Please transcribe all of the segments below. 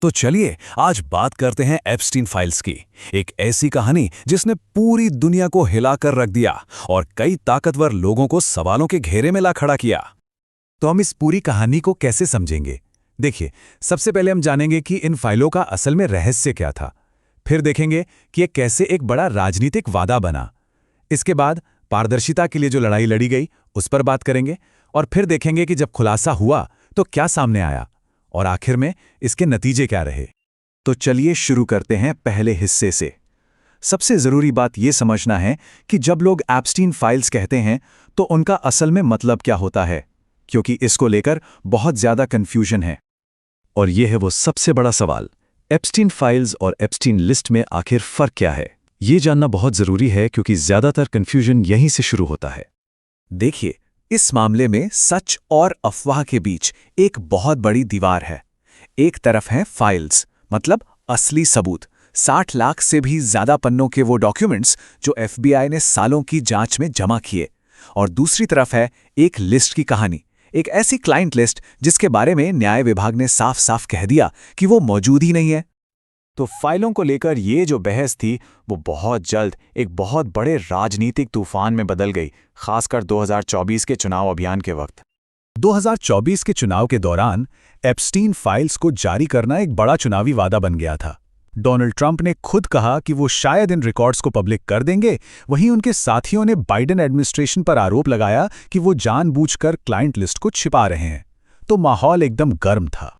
तो चलिए आज बात करते हैं एप्स्टीन फाइल्स की। एक ऐसी कहानी जिसने पूरी दुनिया को हिलाकर रख दिया और कई ताकतवर लोगों को सवालों के घेरे में ला खड़ा किया। तो हम इस पूरी कहानी को कैसे समझेंगे? देखिए, सबसे पहले हम जानेंगे कि इन फाइलों का असल में रहस्य क्या था। फिर देखेंगे कि ये कैसे एक बड़ा राजनीतिक वादा बना। इसके बाद पारदर्शिता के लिए जो लड़ाई लड़ी गई उस पर बात करेंगे और फिर देखेंगे कि जब खुलासा हुआ तो क्या सामने आया और आखिर में इसके नतीजे क्या रहे। तो चलिए शुरू करते हैं पहले हिस्से से। सबसे जरूरी बात यह समझना है कि जब लोग एप्स्टीन फाइल्स कहते हैं तो उनका असल में मतलब क्या होता है, क्योंकि इसको लेकर बहुत ज्यादा कंफ्यूजन है। और यह है वो सबसे बड़ा सवाल, एप्स्टीन फाइल्स और एप्स्टीन लिस्ट में आखिर फर्क क्या है। ये जानना बहुत जरूरी है क्योंकि ज्यादातर कंफ्यूजन यहीं से शुरू होता है। देखिए, इस मामले में सच और अफवाह के बीच एक बहुत बड़ी दीवार है। एक तरफ है फाइल्स, मतलब असली सबूत, 60 लाख से भी ज्यादा पन्नों के वो डॉक्यूमेंट्स जो एफबीआई ने सालों की जांच में जमा किए। और दूसरी तरफ है एक लिस्ट की कहानी, एक ऐसी क्लाइंट लिस्ट जिसके बारे में न्याय विभाग ने साफ साफ कह दिया कि वो मौजूद ही नहीं है। तो फाइलों को लेकर ये जो बहस थी वो बहुत जल्द एक बहुत बड़े राजनीतिक तूफान में बदल गई, खासकर 2024 के चुनाव अभियान के वक्त। 2024 के चुनाव के दौरान एप्स्टीन फाइल्स को जारी करना एक बड़ा चुनावी वादा बन गया था। डोनाल्ड ट्रंप ने खुद कहा कि वो शायद इन रिकॉर्ड्स को पब्लिक कर देंगे। वहीं उनके साथियों ने बाइडेन एडमिनिस्ट्रेशन पर आरोप लगाया कि वो जानबूझकर क्लाइंट लिस्ट को छिपा रहे हैं। तो माहौल एकदम गर्म था।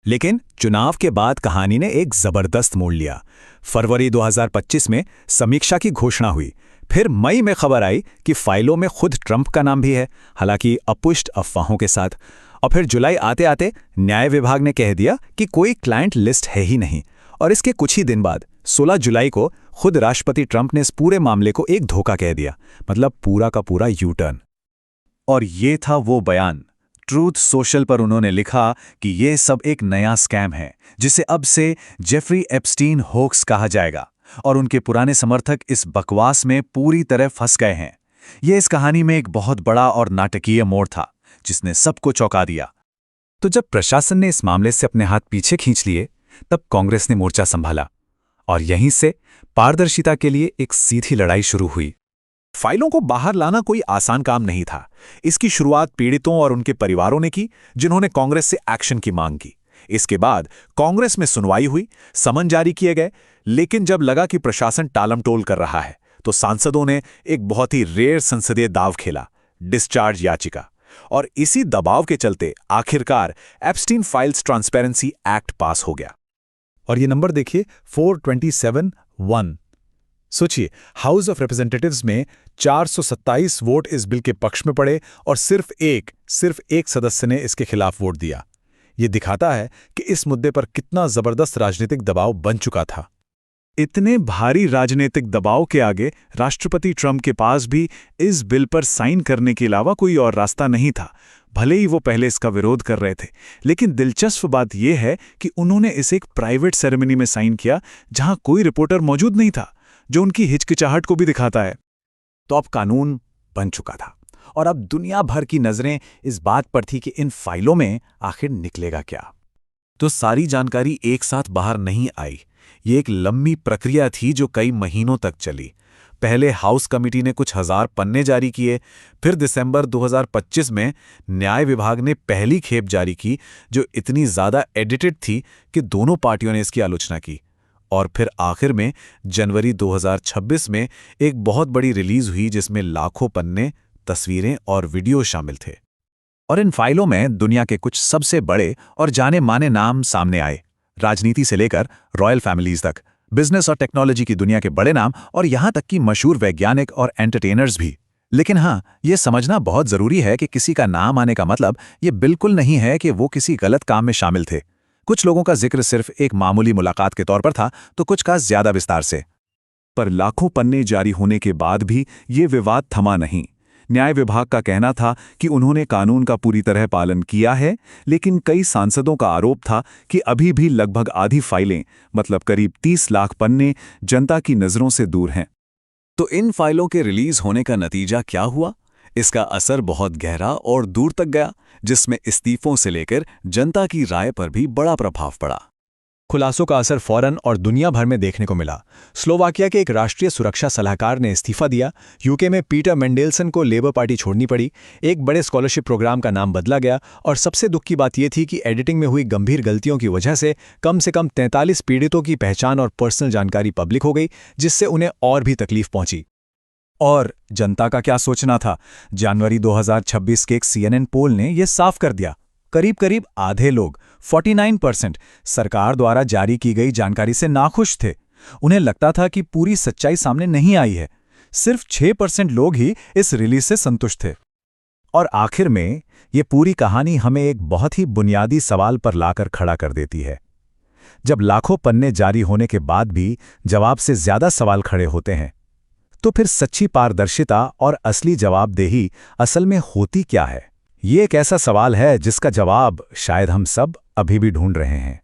लेकिन चुनाव के बाद कहानी ने एक जबरदस्त मोड़ लिया। फरवरी 2025 में समीक्षा की घोषणा हुई। फिर मई में खबर आई कि फाइलों में खुद ट्रंप का नाम भी है, हालांकि अपुष्ट अफवाहों के साथ। और फिर जुलाई आते आते न्याय विभाग ने कह दिया कि कोई क्लाइंट लिस्ट है ही नहीं। और इसके कुछ ही दिन बाद 16 जुलाई को खुद राष्ट्रपति ट्रंप ने इस पूरे मामले को एक धोखा कह दिया, मतलब पूरा का पूरा यू टर्न। और ये था वो बयान। ट्रूथ सोशल पर उन्होंने लिखा कि ये सब एक नया स्कैम है जिसे अब से जेफरी एप्स्टीन होक्स कहा जाएगा, और उनके पुराने समर्थक इस बकवास में पूरी तरह फंस गए हैं। ये इस कहानी में एक बहुत बड़ा और नाटकीय मोड़ था जिसने सबको चौंका दिया। तो जब प्रशासन ने इस मामले से अपने हाथ पीछे खींच लिए, तब कांग्रेस ने मोर्चा संभाला और यहीं से पारदर्शिता के लिए एक सीधी लड़ाई शुरू हुई। फाइलों को बाहर लाना कोई आसान काम नहीं था। इसकी शुरुआत पीड़ितों और उनके परिवारों ने की, जिन्होंने कांग्रेस से एक्शन की मांग की। इसके बाद कांग्रेस में सुनवाई हुई, समन जारी किए गए। लेकिन जब लगा कि प्रशासन टालमटोल कर रहा है, तो सांसदों ने एक बहुत ही रेयर संसदीय दांव खेला, डिस्चार्ज याचिका। और इसी दबाव के चलते आखिरकार एप्स्टीन फाइल्स ट्रांसपेरेंसी एक्ट पास हो गया। और ये नंबर देखिए, 427(1). सोचिए, हाउस ऑफ रिप्रेजेंटेटिव्स में 427 वोट इस बिल के पक्ष में पड़े और सिर्फ एक सदस्य ने इसके खिलाफ वोट दिया। ये दिखाता है कि इस मुद्दे पर कितना जबरदस्त राजनीतिक दबाव बन चुका था। इतने भारी राजनीतिक दबाव के आगे राष्ट्रपति ट्रंप के पास भी इस बिल पर साइन करने के अलावा कोई और रास्ता नहीं था। भले ही वो पहले इसका विरोध कर रहे थे, लेकिन दिलचस्प बात यह है कि उन्होंने इसे एक प्राइवेट सेरेमनी में साइन किया जहां कोई रिपोर्टर मौजूद नहीं था, जो उनकी हिचकिचाहट को भी दिखाता है। तो अब कानून बन चुका था और अब दुनिया भर की नजरें इस बात पर थी कि इन फाइलों में आखिर निकलेगा क्या। तो सारी जानकारी एक साथ बाहर नहीं आई। ये एक लंबी प्रक्रिया थी जो कई महीनों तक चली। पहले हाउस कमेटी ने कुछ 1000 पन्ने जारी किए। फिर दिसंबर 2025 में न्याय विभाग ने पहली खेप जारी की, जो इतनी ज्यादा एडिटेड थी कि दोनों पार्टियों ने इसकी आलोचना की। और फिर आखिर में जनवरी 2026 में एक बहुत बड़ी रिलीज हुई जिसमें लाखों पन्ने, तस्वीरें और वीडियो शामिल थे। और इन फाइलों में दुनिया के कुछ सबसे बड़े और जाने माने नाम सामने आए, राजनीति से लेकर रॉयल फैमिलीज तक, बिजनेस और टेक्नोलॉजी की दुनिया के बड़े नाम, और यहां तक कि मशहूर वैज्ञानिक और एंटरटेनर्स भी। लेकिन हाँ, ये समझना बहुत जरूरी है कि किसी का नाम आने का मतलब ये बिल्कुल नहीं है कि वो किसी गलत काम में शामिल थे। कुछ लोगों का जिक्र सिर्फ एक मामूली मुलाकात के तौर पर था, तो कुछ का ज्यादा विस्तार से। पर लाखों पन्ने जारी होने के बाद भी ये विवाद थमा नहीं। न्याय विभाग का कहना था कि उन्होंने कानून का पूरी तरह पालन किया है, लेकिन कई सांसदों का आरोप था कि अभी भी लगभग आधी फाइलें, मतलब करीब 30 लाख पन्ने, जनता की नजरों से दूर हैं। तो इन फाइलों के रिलीज होने का नतीजा क्या हुआ? इसका असर बहुत गहरा और दूर तक गया, जिसमें इस्तीफों से लेकर जनता की राय पर भी बड़ा प्रभाव पड़ा। खुलासों का असर फौरन और दुनिया भर में देखने को मिला। स्लोवाकिया के एक राष्ट्रीय सुरक्षा सलाहकार ने इस्तीफा दिया, यूके में पीटर मेंडेलसन को लेबर पार्टी छोड़नी पड़ी, एक बड़े स्कॉलरशिप प्रोग्राम का नाम बदला गया, और सबसे दुख की बात यह थी कि एडिटिंग में हुई गंभीर गलतियों की वजह से कम 43 पीड़ितों की पहचान और पर्सनल जानकारी पब्लिक हो गई, जिससे उन्हें और भी तकलीफ पहुंची। और जनता का क्या सोचना था? जनवरी 2026 के एक CNN पोल ने यह साफ कर दिया, करीब आधे लोग 49% सरकार द्वारा जारी की गई जानकारी से नाखुश थे। उन्हें लगता था कि पूरी सच्चाई सामने नहीं आई है। सिर्फ 6% लोग ही इस रिलीज से संतुष्ट थे। और आखिर में ये पूरी कहानी हमें एक बहुत ही बुनियादी सवाल पर लाकर खड़ा कर देती है। जब लाखों पन्ने जारी होने के बाद भी जवाब से ज्यादा सवाल खड़े होते हैं, तो फिर सच्ची पारदर्शिता और असली जवाबदेही असल में होती क्या है? ये एक ऐसा सवाल है जिसका जवाब शायद हम सब अभी भी ढूंढ रहे हैं।